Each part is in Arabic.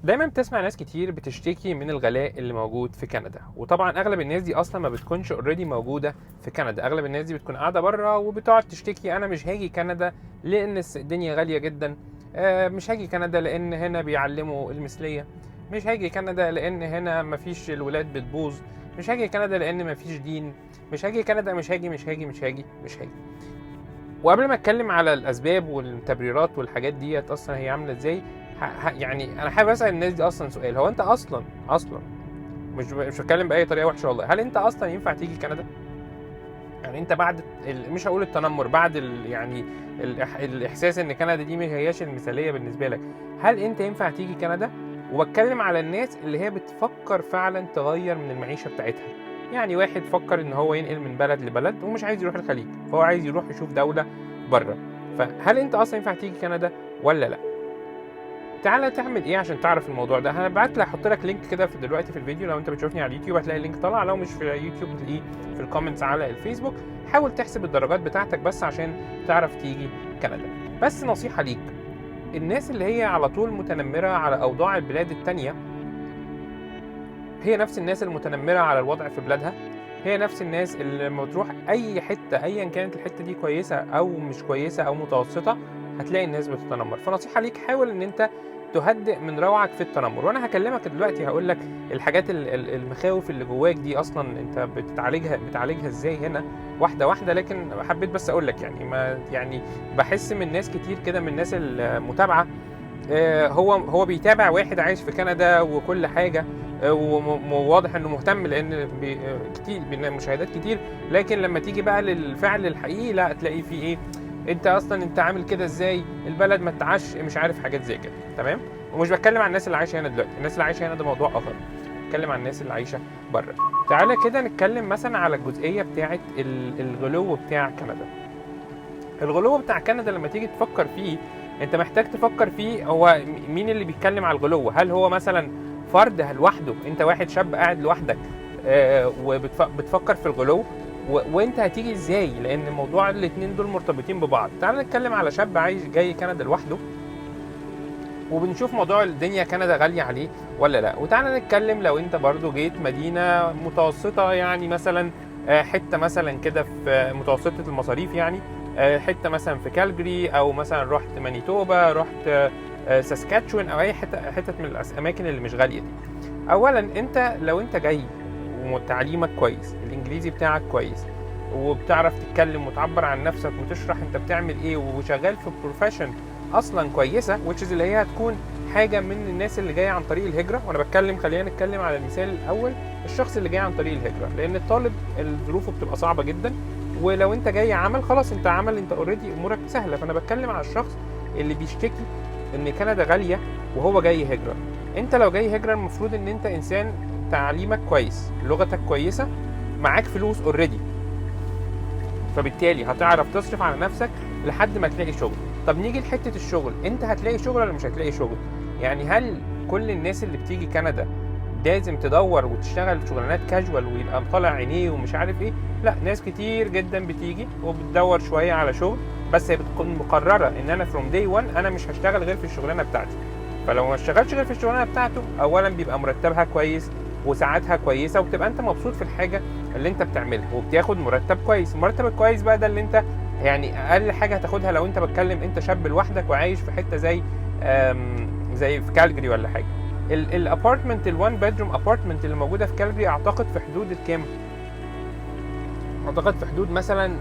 دايما بتسمع ناس كتير بتشتكي من الغلاء اللي موجود في كندا، وطبعا اغلب الناس دي اصلا ما بتكونش اوريدي موجوده في كندا. اغلب الناس دي بتكون قاعده بره وبتقعد تشتكي: انا مش هاجي كندا لان الدنيا غاليه جدا، مش هاجي كندا لان هنا بيعلموا المثليه، مش هاجي كندا لان هنا مفيش الولاد بتبوظ، مش هاجي كندا لان مفيش دين، مش هاجي كندا، مش هاجي. وقبل ما اتكلم على الاسباب والتبريرات والحاجات ديت اصلا هي عامله ازاي، يعني انا حابب اسال الناس دي اصلا سؤال: هو انت اصلا مش بتكلم باي طريقه وحشه والله، هل انت اصلا ينفع تيجي كندا؟ يعني انت بعد مش هقول التنمر، بعد يعني الاحساس ان كندا دي ما هياش المثاليه بالنسبه لك، هل انت ينفع تيجي كندا؟ وبتكلم على الناس اللي هي بتفكر فعلا تغير من المعيشه بتاعتها. يعني واحد فكر ان هو ينقل من بلد لبلد ومش عايز يروح الخليج، فهو عايز يروح يشوف دوله بره. فهل انت اصلا ينفع تيجي كندا ولا لا؟ تعالى تعمل ايه عشان تعرف الموضوع ده. هبعت لك، احط لك لينك كده في دلوقتي في الفيديو، لو انت بتشوفني على اليوتيوب هتلاقي اللينك طالع، لو مش في اليوتيوب هتلاقيه في الكومنتس على الفيسبوك. حاول تحسب الدرجات بتاعتك بس عشان تعرف تيجي كندا. بس نصيحة ليك: الناس اللي هي على طول متنمرة على اوضاع البلاد التانية هي نفس الناس المتنمرة على الوضع في بلادها، هي نفس الناس اللي لما تروح اي حتة ايا كانت الحتة دي كويسة او مش كويسة او متوسطة هتلاقي الناس بتتنمر. فنصيحة ليك: حاول ان انت تهدئ من روعك في التنمر. وانا هكلمك دلوقتي هقول لك الحاجات المخاوف اللي جواك دي اصلا انت بتعالجها ازاي هنا واحده واحده. لكن حبيت بس اقول لك يعني ما يعني بحس من ناس كتير كده، من الناس المتابعه، هو بيتابع واحد عايش في كندا وكل حاجه، وواضح انه مهتم لان كتير مشاهدات كتير، لكن لما تيجي بقى للفعل الحقيقي لا تلاقي فيه ايه: انت اصلا انت عامل كده ازاي، البلد ما تعش، مش عارف، حاجات زي كده. تمام؟ ومش بتكلم عن الناس اللي عايشه هنا دلوقتي، الناس اللي عايشه هنا ده موضوع اخر، بتكلم عن الناس اللي عايشه بره. تعالى كده نتكلم مثلا على الجزئيه بتاعه الغلو بتاع كندا. الغلو بتاع كندا لما تيجي تفكر فيه، انت محتاج تفكر فيه هو مين اللي بيتكلم على الغلو. هل هو مثلا فرد لوحده، انت واحد شاب قاعد لوحدك وبتفكر في الغلو، وانت هتيجي ازاي؟ لان موضوع الاتنين دول مرتبطين ببعض. تعال نتكلم على شاب عايش جاي كندا لوحده وبنشوف موضوع الدنيا كندا غالية عليه ولا لا. وتعالى نتكلم لو انت برضو جيت مدينة متوسطة، يعني مثلا حتة مثلا كده في متوسطة المصاريف، يعني حتة مثلا في كالجري، او مثلا رحت مانيتوبا، رحت ساسكاتشوان، او اي حتة من الاماكن اللي مش غالية دي. اولا انت لو انت جاي وتعليمك كويس، الانجليزي بتاعك كويس، وبتعرف تتكلم وتعبر عن نفسك وتشرح انت بتعمل ايه، وشغال في بروفيشن اصلا كويسه، which is اللي هي هتكون حاجه من الناس اللي جايه عن طريق الهجره. وانا بتكلم، خلينا نتكلم على المثال الاول، الشخص اللي جاي عن طريق الهجره، لان الطالب ظروفه بتبقى صعبه جدا، ولو انت جاي عمل خلاص انت عمل، انت اوريدي امورك سهله. فانا بتكلم على الشخص اللي بيشتكي ان كندا غاليه وهو جاي هجره. انت لو جاي هجره المفروض ان انت انسان تعليمك كويس، لغتك كويسه، معاك فلوس اوريدي، فبالتالي هتعرف تصرف على نفسك لحد ما تلاقي شغل. طب نيجي لحته الشغل، انت هتلاقي شغل ولا مش هتلاقي شغل؟ يعني هل كل الناس اللي بتيجي كندا لازم تدور وتشتغل شغلانات كاجوال ويبقى مطلع عينيه ومش عارف ايه؟ لا، ناس كتير جدا بتيجي وبتدور شويه على شغل، بس هي بتكون مقرره ان انا فروم داي 1 انا مش هشتغل غير في الشغلانه بتاعتي. فلو ما اشتغلش غير في الشغلانه بتاعته، اولا بيبقى مرتبها كويس وساعاتها كويسه، وبتبقى انت مبسوط في الحاجه اللي انت بتعملها وبتاخد مرتب كويس. المرتب الكويس بقى ده اللي انت يعني اقل حاجه هتاخدها لو انت بتكلم انت شاب لوحدك وعايش في حته زي في كالجري ولا حاجه. الابارتمنت الوان بيدروم ابارتمنت اللي موجوده في كالجري اعتقد في حدود الكام، اعتقد في حدود مثلا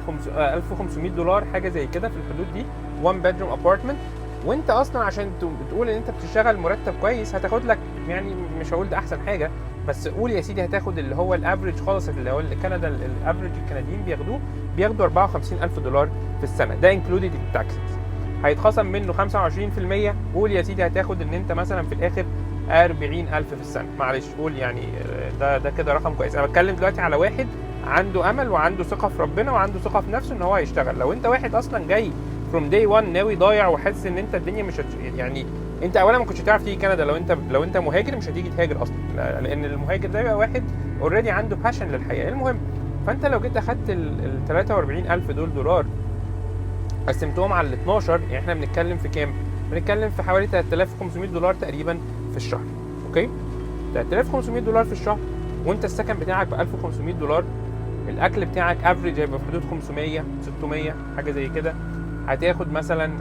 $1500 حاجه زي كده، في الحدود دي 1 بيدروم ابارتمنت. وانت اصلا عشان تقول ان انت بتشتغل مرتب كويس هتاخد لك، يعني مش هقول ده احسن حاجه، بس قول يا سيدي هتاخد اللي هو الافريج خالص، اللي هو كندا الافريج الكنديين بياخدوا $54,000 في السنه، ده انكلودد التاكسز، هيتخصم منه 25%. قول يا سيدي هتاخد ان انت مثلا في الاخر 40,000 في السنه، معلش قول يعني ده كده رقم كويس. انا بتكلم دلوقتي على واحد عنده امل وعنده ثقه في ربنا وعنده ثقه في نفسه ان هو هيشتغل. لو انت واحد اصلا جاي فروم داي 1 ناوي ضايع وحاسس ان انت الدنيا مش يعني انت اولا ما كنتش هتعرف تيجي كندا، لو انت مهاجر مش هتيجي تهاجر اصلا، لان المهاجر ده بيبقى واحد اوريدي عنده باشن للحياه. المهم، فانت لو جيت اخدت ال 43,000 دولار قسمتهم على ال 12، يعني احنا بنتكلم في كام؟ بنتكلم في حوالي $3,500 تقريبا في الشهر. اوكي، $3500 في الشهر وانت السكن بتاعك ب $1500، الاكل بتاعك افريج هيبقى في حدود 500 600 حاجه زي كده. هتاخد مثلا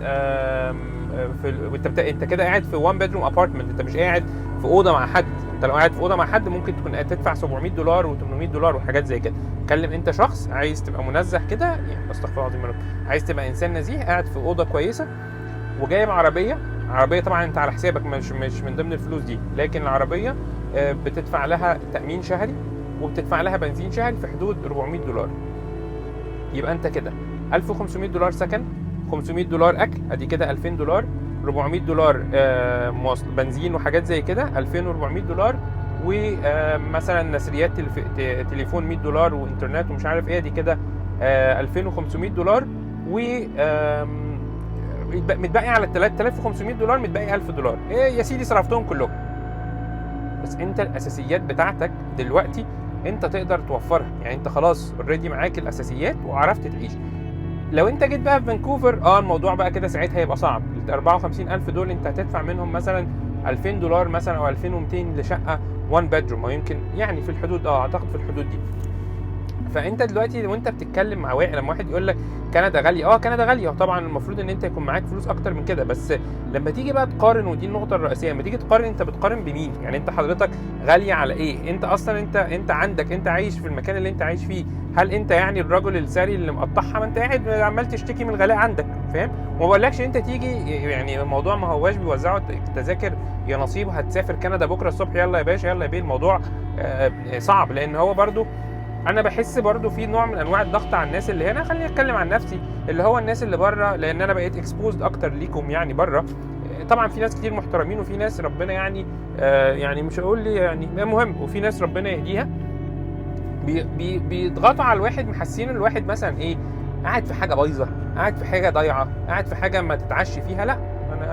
انت كده قاعد في 1 bedroom ابارتمنت، انت مش قاعد في اوضه مع حد. انت لو قاعد في اوضه مع حد ممكن تكون تدفع $700 و$800 وحاجات زي كده. اتكلم انت شخص عايز تبقى منزه كده، يعني استغفر الله العظيم يا رب، عايز تبقى انسان نزيه قاعد في اوضه كويسه وجايب عربيه طبعا انت على حسابك، مش من ضمن الفلوس دي، لكن العربيه بتدفع لها تامين شهري وبتدفع لها بنزين شهري في حدود $400. يبقى انت كده $1500 سكن، $500 اكل، ادي كده $2000، $400 بنزين وحاجات زي كده، $2400، ومثلا نسريات تليفون $100 وانترنت ومش عارف ايه، دي كده $2500، و متبقي على $3500 متبقي $1000. ايه يا سيدي صرفتهم كلهم. بس انت الاساسيات بتاعتك دلوقتي انت تقدر توفرها، يعني انت خلاص اوريدي معاك الاساسيات وعرفت تعيش. لو انت جيت بقى في فانكوفر الموضوع بقى كده ساعتها هيبقى صعب. ال $54,000 دول انت هتدفع منهم مثلا $2000 مثلا او 2200 لشقه 1 bedroom، او يمكن يعني في الحدود اعتقد في الحدود دي. فانت دلوقتي وانت بتتكلم مع واحد، لما واحد يقول لك كندا غاليه، كندا غاليه، طبعا المفروض ان انت يكون معاك فلوس اكتر من كده، بس لما تيجي بقى تقارن، ودي النقطه الرئيسيه، لما تيجي تقارن انت بتقارن بمين؟ يعني انت حضرتك غاليه على ايه؟ انت اصلا انت عندك، انت عايش في المكان اللي انت عايش فيه، هل انت يعني الرجل الثري اللي مقطعها؟ ما انت قاعد عمال تشتكي من الغلاء عندك، فاهم؟ وما بقولكش انت تيجي، يعني الموضوع ما هواش بيوزعوا تذاكر يا نصيب هتسافر كندا بكره الصبح يلا يا باشا يلا يا بيه. الموضوع صعب، لان هو برضو انا بحس برضو في نوع من انواع الضغط على الناس اللي هنا. خليني اتكلم عن نفسي، اللي هو الناس اللي بره، لان انا بقيت اكسبوزد اكتر ليكم يعني بره. طبعا في ناس كتير محترمين وفي ناس ربنا يعني مش هقول لي يعني المهم، وفي ناس ربنا يهديها بيضغطوا على الواحد، محسين الواحد مثلا ايه، قاعد في حاجه بايظه، قاعد في حاجه ضايعه، قاعد في حاجه ما تتعشي فيها. لا،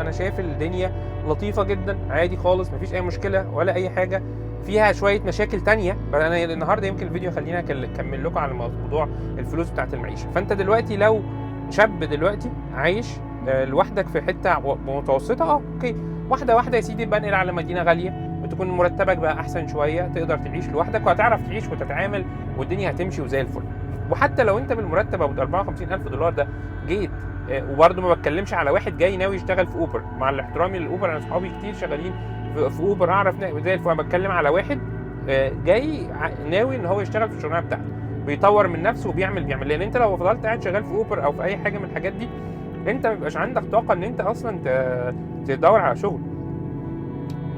انا شايف الدنيا لطيفه جدا عادي خالص، مفيش اي مشكله ولا اي حاجه. فيها شويه مشاكل تانية، انا النهارده يمكن الفيديو خلينا اكمل لكم على موضوع الفلوس بتاعه المعيشه. فانت دلوقتي لو شاب دلوقتي عايش لوحدك في حته متوسطه، اوكي، واحده واحده يا سيدي بنقل على مدينه غاليه وتكون مرتبك بقى احسن شويه، تقدر تعيش لوحدك وهتعرف تعيش وتتعامل والدنيا هتمشي وزي الفل. وحتى لو انت بالمرتب ابو $54,000 ده جيت، وبرده ما بتكلمش على واحد جاي ناوي يشتغل في اوبر، مع الاحترامي للاوبر، انا اصحابي كتير شغالين في اوبر اعرف زي الفل. انا بتكلم على واحد جاي ناوي ان هو يشتغل في الشغلانه بتاعته، بيطور من نفسه وبيعمل، لان انت لو فضلت قاعد شغال في اوبر او في اي حاجه من الحاجات دي، انت ما بيبقاش عندك طاقه ان انت اصلا تدور على شغل.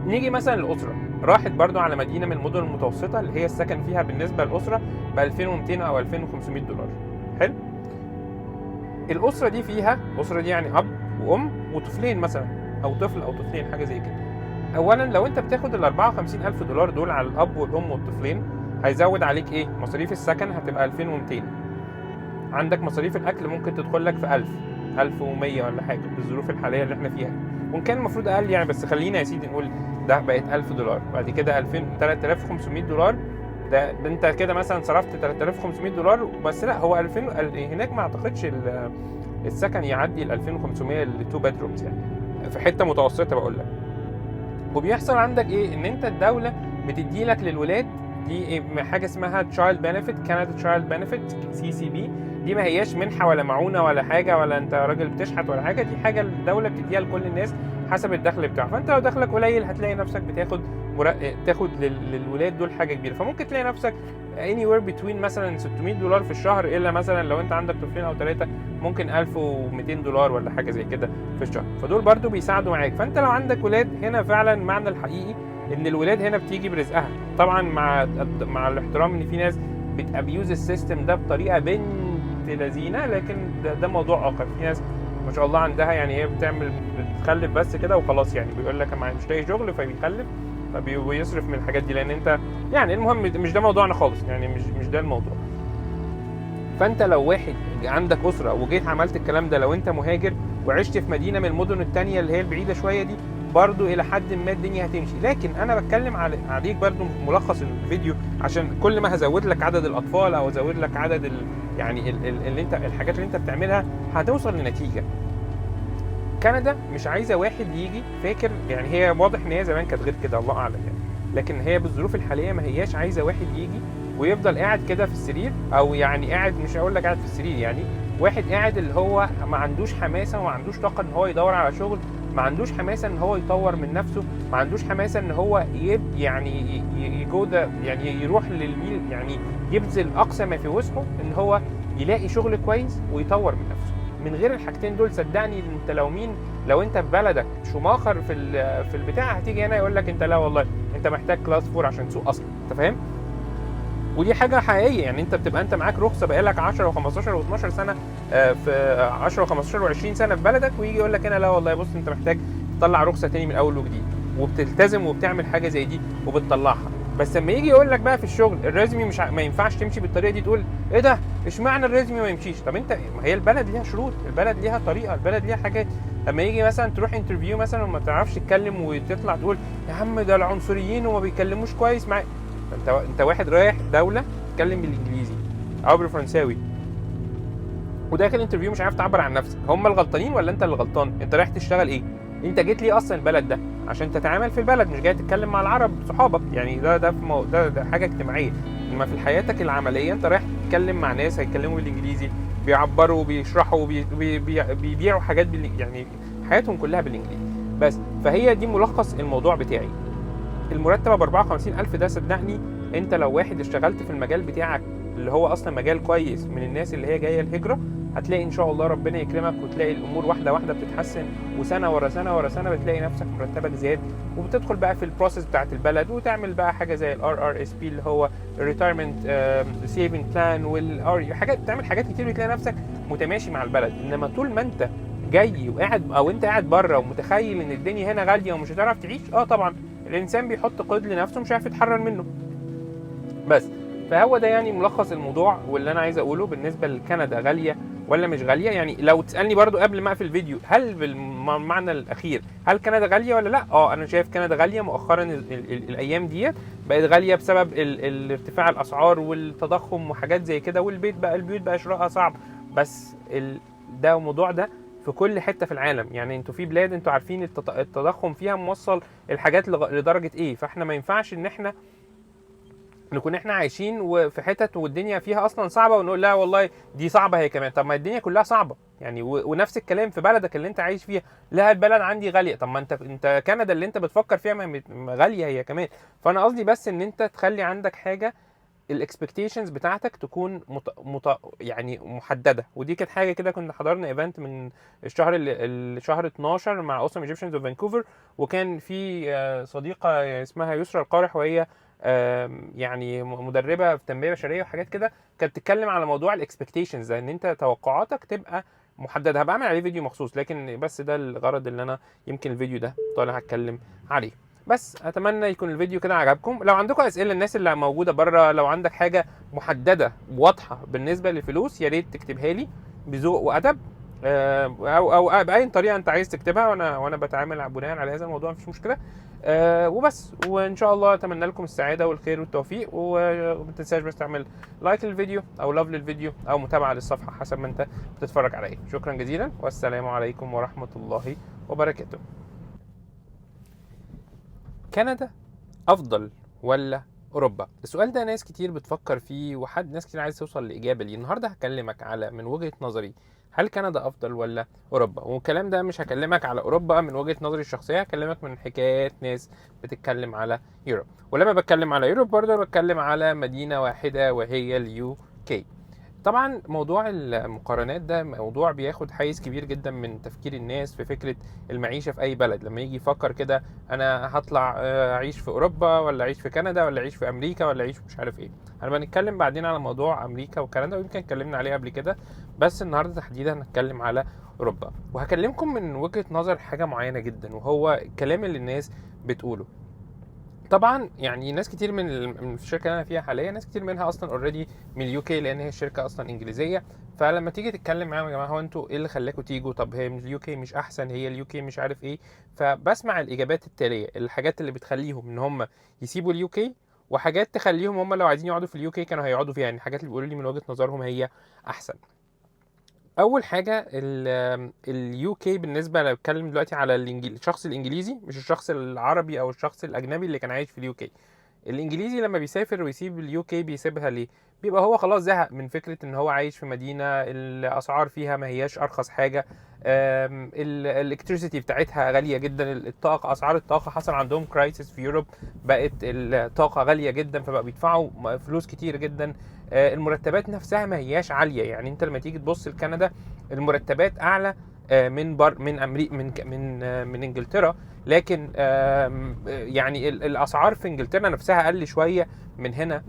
نيجي مثلا الاسره راحت برضو على مدينه من المدن المتوسطه اللي هي السكن فيها بالنسبه للاسره ب $2200 او $2500. حلو. الاسره دي فيها، الاسره دي يعني اب وام وطفلين مثلا، او طفل او طفلين حاجه زي كده. اولا لو انت بتاخد ال $54,000 دول على الاب والام والطفلين، هيزود عليك ايه؟ مصاريف السكن هتبقى 2200، عندك مصاريف الاكل ممكن تدخل لك في 1100 ولا حاجه بالظروف الحاليه اللي احنا فيها، وان كان المفروض اقل يعني، بس خلينا يا سيدي نقول ده بقت $1000. بعد كده $3500، ده انت كده مثلا صرفت $3500 بس. لا، هو 2000 هناك ما اعتقدش السكن يعدي ال 2500 ل2 bedrooms يعني، في حته متوسطه بقول لك. وبيحصل عندك ايه؟ ان انت الدوله بتدي لك للولاد دي حاجه اسمها تشايلد بنفيت، كندا تشايلد بنفيت CCB. دي ما هياش منحه ولا معونه ولا حاجه، ولا انت راجل بتشحت ولا حاجه، دي حاجه الدوله بتديها لكل الناس حسب الدخل بتاعه. فانت لو دخلك قليل هتلاقي نفسك تاخد للولاد دول حاجه كبيره، فممكن تلاقي نفسك anywhere between مثلا $600 في الشهر، الا مثلا لو انت عندك طفلين او ثلاثه ممكن $1200 ولا حاجه زي كده في الشهر. فدول برضو بيساعدوا معاك. فانت لو عندك ولاد هنا، فعلا معنى الحقيقي ان الولاد هنا بتيجي برزقها. طبعا مع الاحترام ان في ناس بتابيوز السيستم ده بطريقه بنت لذينه، لكن ده موضوع اخر. في ناس ما شاء الله عندها يعني هي بتخلف بس كده وخلاص، يعني بيقول لك انا مش لاقي شغل فبيخلف فبيصرف من الحاجات دي، لان انت يعني المهم مش ده موضوعنا خالص، يعني مش ده الموضوع. فانت لو واحد عندك اسره وجيت عملت الكلام ده، لو انت مهاجر وعشت في مدينه من المدن التانية اللي هي البعيده شويه دي، برضو الى حد ما الدنيا هتمشي. لكن انا بتكلم عليك برضو ملخص الفيديو، عشان كل ما هزود لك عدد الاطفال او ازود لك عدد يعني اللي انت الحاجات اللي انت بتعملها هتوصل لنتيجه. كندا مش عايزه واحد يجي فاكر، يعني هي واضح ان هي زمان كانت غير كده الله اعلم يعني، لكن هي بالظروف الحاليه ما هياش عايزه واحد يجي ويفضل قاعد كده في السرير، او يعني قاعد، مش هقول لك قاعد في السرير، يعني واحد قاعد اللي هو ما عندوش حماسه وما عندوش طاقه ان هو يدور على شغل، ما عندوش حماسه ان هو يطور من نفسه، ما عندوش حماسه ان هو يعني يجود، يعني يروح للميل، يعني يبذل اقصى ما في وسعه ان هو يلاقي شغل كويس ويطور من نفسه. من غير الحاجتين دول صدقني انت لو انت في بلدك شماخر في البتاع، هتيجي هنا يقول لك انت لا والله انت محتاج كلاس 4 عشان تسوق اصلا، انت فاهم؟ ودي حاجه حقيقيه، يعني انت بتبقى انت معاك رخصه بقالك 10 و15 و12 سنه، في 10 و15 و20 سنه في بلدك، ويجي يقول لك انا لا والله بص انت محتاج تطلع رخصه تاني من اول وجديد، وبتلتزم وبتعمل حاجه زي دي وبتطلعها. بس لما يجي يقول لك بقى في الشغل الريزمي مش ما ينفعش تمشي بالطريقه دي، تقول ايه ده اشمعنى الريزمي ما يمشيش؟ طب انت ما هي البلد ليها شروط، البلد ليها طريقه، البلد ليها حاجات. لما يجي مثلا تروح انترفيو مثلا وما تعرفش تتكلم وتطلع تقول يا عم ده العنصريين وما بيتكلموش كويس معايا، انت واحد رايح دوله تتكلم بالانجليزي او بالفرنساوي وداخل انترفيو مش عارف تعبر عن نفسك، هم الغلطانين ولا انت اللي غلطان؟ انت رايح تشتغل ايه؟ انت جيت ليه اصلا البلد ده؟ عشان تتعامل في البلد، مش جاي تتكلم مع العرب صحابك، يعني ده حاجه اجتماعيه. انما في حياتك العمليه انت رايح تتكلم مع ناس هيتكلموا بالانجليزي، بيعبروا وبيشرحوا وبيبيعوا حاجات يعني حياتهم كلها بالانجليزي. بس فهي دي ملخص الموضوع بتاعي. المرتب ب 54,000 ده صدقني انت لو واحد اشتغلت في المجال بتاعك اللي هو اصلا مجال كويس من الناس اللي هي جايه الهجره، هتلاقي ان شاء الله ربنا يكرمك وتلاقي الامور واحده واحده بتتحسن، وسنه ورا سنه ورا سنه بتلاقي نفسك مرتبك زاد، وبتدخل بقى في البروسيس بتاعت البلد وتعمل بقى حاجه زي الRRSP اللي هو الريتايرمنت سيفنج بلان حاجات، تعمل حاجات كتير وتلاقي نفسك متماشي مع البلد. انما طول ما انت جاي وقاعد او انت قاعد بره ومتخيل ان الدنيا هنا غاليه ومش هتعرف تعيش، طبعا الانسان بيحط قيد لنفسه مش عارف يتحرر منه. بس فهو ده يعني ملخص الموضوع، واللي انا عايز اقوله بالنسبه لكندا غاليه ولا مش غاليه. يعني لو تسالني برضو قبل ما اقفل الفيديو، هل بالمعنى الاخير هل كندا غاليه ولا لا؟ انا شايف كندا غاليه مؤخرا، الايام ديت بقت غاليه بسبب ارتفاع الاسعار والتضخم وحاجات زي كده، البيوت بقى شرائها صعب. بس ده الموضوع ده في كل حته في العالم، يعني انتوا في بلاد انتوا عارفين التضخم فيها موصل الحاجات لدرجه ايه، فاحنا ما ينفعش ان احنا نكون احنا عايشين وفي حتت والدنيا فيها اصلا صعبه ونقول لا والله دي صعبه هي كمان. طب ما الدنيا كلها صعبه يعني، ونفس الكلام في بلدك اللي انت عايش فيها، لا البلد عندي غاليه، طب ما انت كندا اللي انت بتفكر فيها غاليه هي كمان. فانا قصدي بس ان انت تخلي عندك حاجه الاكسبكتيشنز بتاعتك تكون يعني محدده. ودي كانت حاجه كده، كنا حضرنا ايفنت من الشهر 12 مع اوسم ايجيبشنز اوف فانكوفر، وكان في صديقه اسمها يسرا القارح، وهي يعني مدربه في تنميه بشريه وحاجات كده، كانت بتتكلم على موضوع الاكسبكتيشنز، ان انت توقعاتك تبقى محدده. هبقى اعمل عليه فيديو مخصوص، لكن بس ده الغرض اللي انا يمكن الفيديو ده طالع هتكلم عليه. بس اتمنى يكون الفيديو كده عجبكم. لو عندكم اسئله الناس اللي موجوده بره، لو عندك حاجه محدده واضحه بالنسبه للفلوس، يا ريت تكتبها لي بذوق وادب، او باي طريقه انت عايز تكتبها، وانا بتعامل بناء على هذا الموضوع، مفيش مشكله. وبس، وان شاء الله اتمنى لكم السعاده والخير والتوفيق، وما تنساش بس تعمل لايك للفيديو او لاف للفيديو او متابعه للصفحه حسب ما انت بتتفرج عليا. شكرا جزيلا والسلام عليكم ورحمه الله وبركاته. كندا افضل ولا اوروبا؟ السؤال ده ناس كتير بتفكر فيه، ناس كتير عايز توصل لاجابه ليه. النهارده هكلمك على من وجهه نظري هل كندا افضل ولا اوروبا، والكلام ده مش هكلمك على اوروبا من وجهه نظري الشخصيه، هكلمك من حكايات ناس بتتكلم على يوروب. ولما بتكلم على يوروب برضه بتكلم على مدينه واحده وهي اليو كي. طبعا موضوع المقارنات ده موضوع بياخد حيز كبير جدا من تفكير الناس في فكرة المعيشة في اي بلد. لما يجي يفكر كده انا هطلع اعيش في اوروبا ولا اعيش في كندا ولا اعيش في امريكا ولا اعيش مش عارف ايه. هنبقى نتكلم بعدين على موضوع امريكا وكندا، ويمكن اتكلمنا عليه قبل كده، بس النهارده تحديدا هنتكلم على اوروبا. وهكلمكم من وجهة نظر حاجة معينة جدا، وهو الكلام اللي الناس بتقوله. طبعا يعني ناس كتير من الشركه اللي انا فيها حاليا، ناس كتير منها اصلا اوريدي من اليو كي، لان هي الشركه اصلا انجليزيه. فلما تيجي تتكلم معاهم يا جماعه هو انتوا ايه اللي خلاكم تيجوا؟ طب هي اليو كي مش احسن؟ هي اليو كي مش عارف ايه. فبسمع الاجابات التاليه، الحاجات اللي بتخليهم ان هم يسيبوا اليو كي، وحاجات تخليهم هم لو عايزين يقعدوا في اليو كي كانوا هيقعدوا فيها، يعني الحاجات اللي بيقولوا لي من وجهه نظرهم هي احسن. اول حاجه اليو كي بالنسبه، انا بتكلم دلوقتي على الشخص الانجليزي مش الشخص العربي او الشخص الاجنبي اللي كان عايش في اليو كي. الانجليزي لما بيسافر ويسيب اليو كي بيسيبها ليه؟ بيبقى هو خلاص زهق من فكره ان هو عايش في مدينه الاسعار فيها ما هياش ارخص حاجه، الالكتريسيتي بتاعتها غاليه جدا، الطاقه، اسعار الطاقه حصل عندهم كرايسيس في يوروب، بقت الطاقه غاليه جدا فبقى بيدفعوا فلوس كتير جدا. المرتبات نفسها ما هياش عاليه، يعني انت لما تيجي تبص لكندا المرتبات اعلى من امريكا، من انجلترا، لكن يعني الاسعار في انجلترا نفسها اقل شويه من هنا.